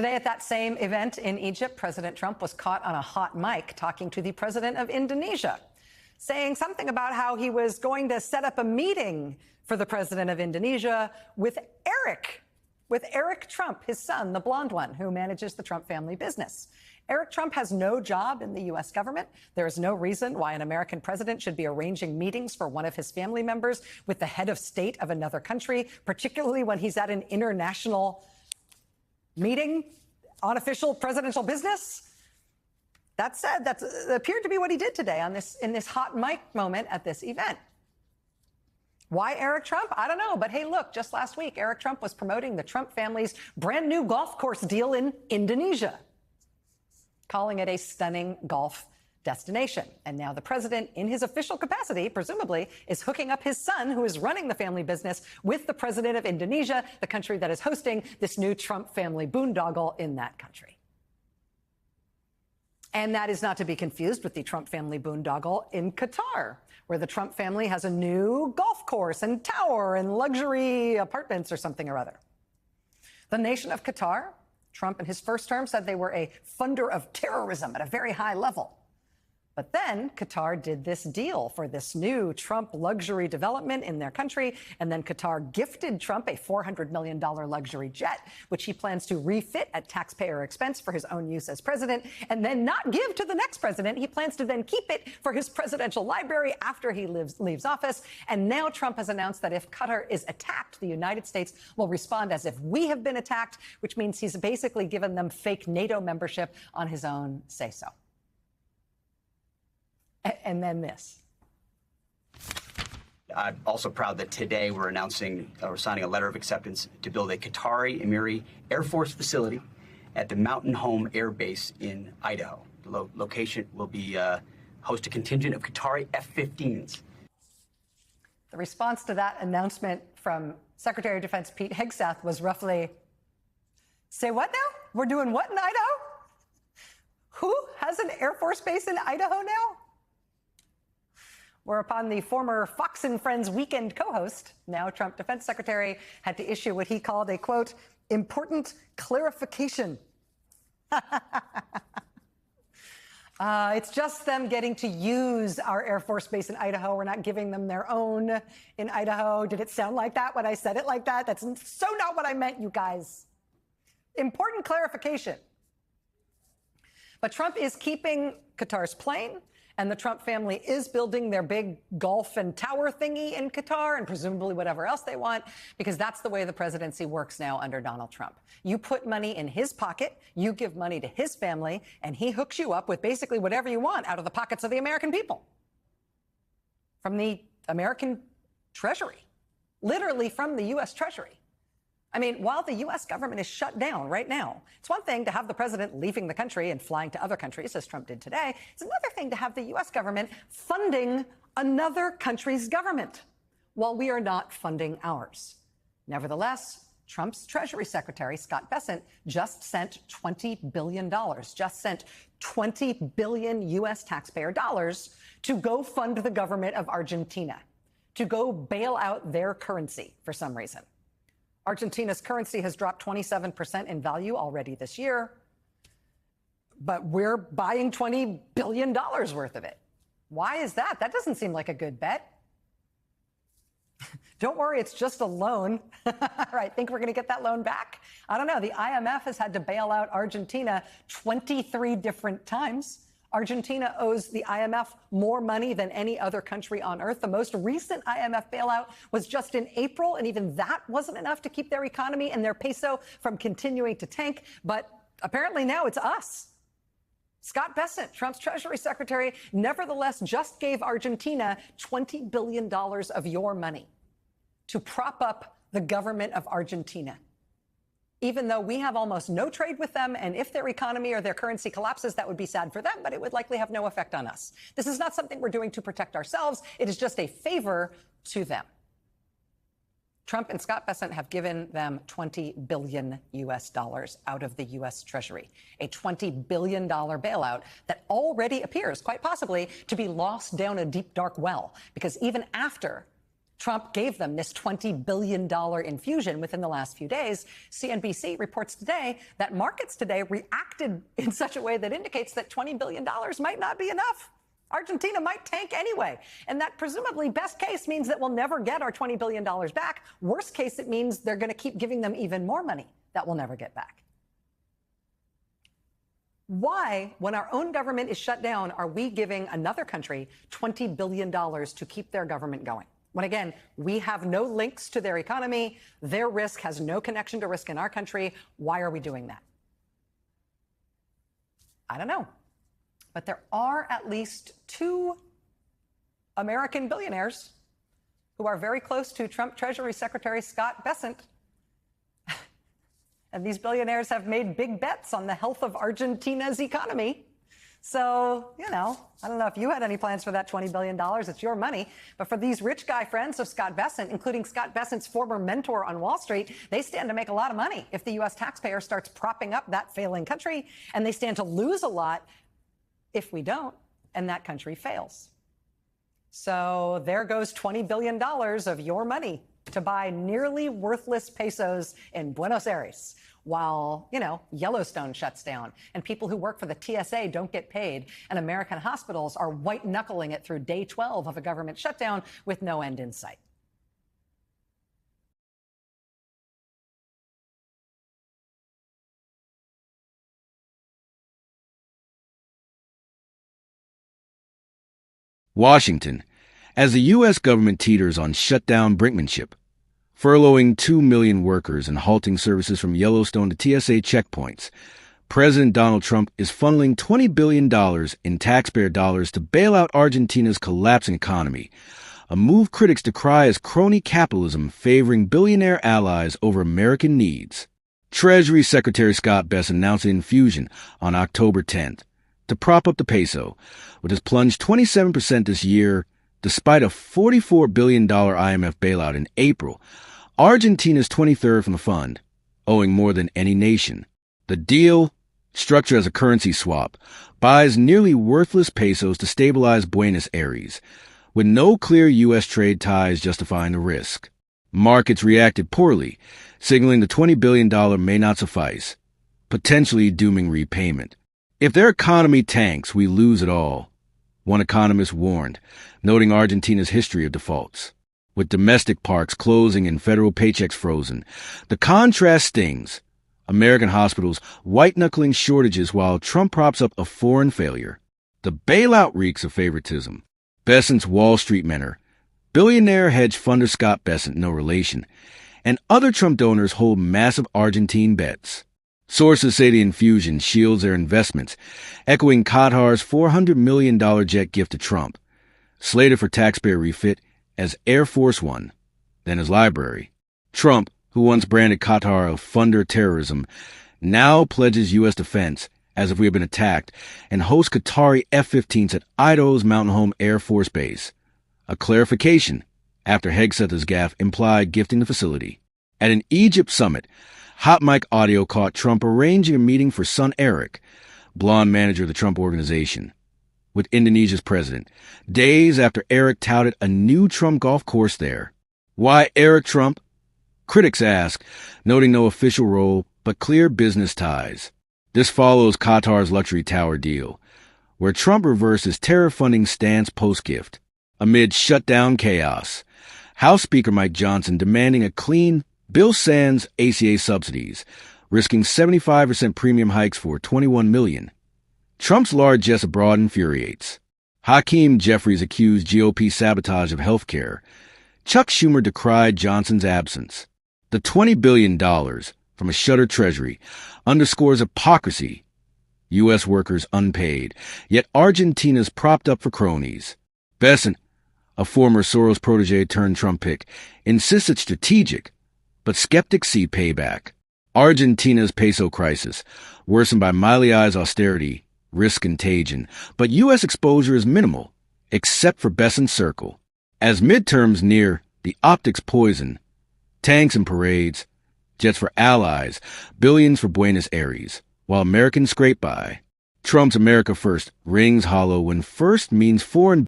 Today at that same event in Egypt, President Trump was caught on a hot mic talking to the president of Indonesia, saying something about how he was going to set up a meeting for the president of Indonesia with Eric Trump, his son, the blonde one, who manages the Trump family business. Eric Trump has no job in the U.S. government. There is no reason why an American president should be arranging meetings for one of his family members with the head of state of another country, particularly when he's at an international meeting on official presidential business. That said, that appeared to be what he did today in this hot mic moment at this event. Why Eric Trump? I don't know. But hey, look, just last week, Eric Trump was promoting the Trump family's brand new golf course deal in Indonesia, calling it a stunning golf destination. And now the president, in his official capacity, presumably, is hooking up his son, who is running the family business, with the president of Indonesia, the country that is hosting this new Trump family boondoggle in that country. And that is not to be confused with the Trump family boondoggle in Qatar, where the Trump family has a new golf course and tower and luxury apartments or something or other. The nation of Qatar, Trump in his first term said they were a funder of terrorism at a very high level. But then Qatar did this deal for this new Trump luxury development in their country. And then Qatar gifted Trump a $400 million luxury jet, which he plans to refit at taxpayer expense for his own use as president, and then not give to the next president. He plans to then keep it for his presidential library after he leaves office. And now Trump has announced that if Qatar is attacked, the United States will respond as if we have been attacked, which means he's basically given them fake NATO membership on his own say-so. And then this. I'm also proud that today we're signing a letter of acceptance to build a Qatari Emiri Air Force facility at the Mountain Home Air Base in Idaho. The location will be host a contingent of Qatari F-15s. The response to that announcement from Secretary of Defense Pete Hegseth was roughly, say what now? We're doing what in Idaho? Who has an Air Force base in Idaho now? Whereupon the former Fox and Friends weekend co-host, now Trump Defense Secretary, had to issue what he called a, quote, important clarification. It's just them getting to use our Air Force base in Idaho. We're not giving them their own in Idaho. Did it sound like that when I said it like that? That's so not what I meant, you guys. Important clarification. But Trump is keeping Qatar's plane. And the Trump family is building their big golf and tower thingy in Qatar and presumably whatever else they want, because that's the way the presidency works now under Donald Trump. You put money in his pocket, you give money to his family, and he hooks you up with basically whatever you want out of the pockets of the American people. From the American Treasury, literally from the U.S. Treasury. I mean, while the U.S. government is shut down right now, it's one thing to have the president leaving the country and flying to other countries, as Trump did today. It's another thing to have the U.S. government funding another country's government while we are not funding ours. Nevertheless, Trump's Treasury Secretary, Scott Bessent, just sent $20 billion, just sent 20 billion U.S. taxpayer dollars to go fund the government of Argentina, to go bail out their currency for some reason. Argentina's currency has dropped 27% in value already this year, but we're buying $20 billion worth of it. Why is that? That doesn't seem like a good bet. Don't worry, it's just a loan. Right, think we're going to get that loan back? I don't know. The IMF has had to bail out Argentina 23 different times. Argentina owes the IMF more money than any other country on earth. The most recent IMF bailout was just in April, and even that wasn't enough to keep their economy and their peso from continuing to tank. But apparently now it's us. Scott Bessent, Trump's Treasury Secretary, nevertheless just gave Argentina $20 billion of your money to prop up the government of Argentina, even though we have almost no trade with them, and if their economy or their currency collapses, that would be sad for them, but it would likely have no effect on us. This is not something we're doing to protect ourselves. It is just a favor to them. Trump and Scott Bessent have given them $20 billion US dollars out of the U.S. Treasury, a $20 billion bailout that already appears, quite possibly, to be lost down a deep, dark well, because even after Trump gave them this $20 billion infusion within the last few days. CNBC reports today that markets today reacted in such a way that indicates that $20 billion might not be enough. Argentina might tank anyway. And that presumably best case means that we'll never get our $20 billion back. Worst case, it means they're going to keep giving them even more money that we'll never get back. Why, when our own government is shut down, are we giving another country $20 billion to keep their government going? When, again, we have no links to their economy, their risk has no connection to risk in our country. Why are we doing that? I don't know. But there are at least 2 American billionaires who are very close to Trump Treasury Secretary Scott Bessent. And these billionaires have made big bets on the health of Argentina's economy. So, I don't know if you had any plans for that $20 billion. It's your money. But for these rich guy friends of Scott Bessent, including Scott Bessent's former mentor on Wall Street, they stand to make a lot of money if the U.S. taxpayer starts propping up that failing country. And they stand to lose a lot if we don't, and that country fails. So there goes $20 billion of your money to buy nearly worthless pesos in Buenos Aires, while, Yellowstone shuts down and people who work for the TSA don't get paid, and American hospitals are white-knuckling it through day 12 of a government shutdown with no end in sight. Washington, as the U.S. government teeters on shutdown brinkmanship, furloughing 2 million workers and halting services from Yellowstone to TSA checkpoints, President Donald Trump is funneling $20 billion in taxpayer dollars to bail out Argentina's collapsing economy, a move critics decry as crony capitalism favoring billionaire allies over American needs. Treasury Secretary Scott Bessent announced an infusion on October 10th to prop up the peso, which has plunged 27% this year despite a $44 billion IMF bailout in April. Argentina's 23rd from the fund, owing more than any nation. The deal, structured as a currency swap, buys nearly worthless pesos to stabilize Buenos Aires, with no clear U.S. trade ties justifying the risk. Markets reacted poorly, signaling the $20 billion may not suffice, potentially dooming repayment. If their economy tanks, we lose it all, one economist warned, noting Argentina's history of defaults. With domestic parks closing and federal paychecks frozen, the contrast stings. American hospitals white-knuckling shortages while Trump props up a foreign failure. The bailout reeks of favoritism. Bessent's Wall Street mentor, billionaire hedge funder Scott Bessent, no relation, and other Trump donors hold massive Argentine bets. Sources say the infusion shields their investments, echoing Qatar's $400 million jet gift to Trump, slated for taxpayer refit as Air Force One, then his library. Trump, who once branded Qatar of funder terrorism, now pledges U.S. defense as if we have been attacked and hosts Qatari F-15s at Idaho's Mountain Home Air Force Base. A clarification after Hegseth's gaffe implied gifting the facility. At an Egypt summit, hot mic audio caught Trump arranging a meeting for son Eric, blonde manager of the Trump Organization, with Indonesia's president, days after Eric touted a new Trump golf course there. Why Eric Trump? Critics ask, noting no official role but clear business ties. This follows Qatar's luxury tower deal, where Trump reversed his terror funding stance post-gift. Amid shutdown chaos, House Speaker Mike Johnson demanding a clean Bill sans ACA subsidies, risking 75% premium hikes for $21 million. Trump's largesse abroad infuriates. Hakeem Jeffries accused GOP sabotage of health care. Chuck Schumer decried Johnson's absence. The $20 billion from a shuttered treasury underscores hypocrisy. U.S. workers unpaid, yet Argentina's propped up for cronies. Bessent, a former Soros protege turned Trump pick, insists it's strategic, but skeptics see payback. Argentina's peso crisis, worsened by Milei I's austerity, risks contagion, but U.S. exposure is minimal, except for Bessent's circle. As midterms near, the optics poison. Tanks and parades, jets for allies, billions for Buenos Aires, while Americans scrape by. Trump's America First rings hollow when first means foreign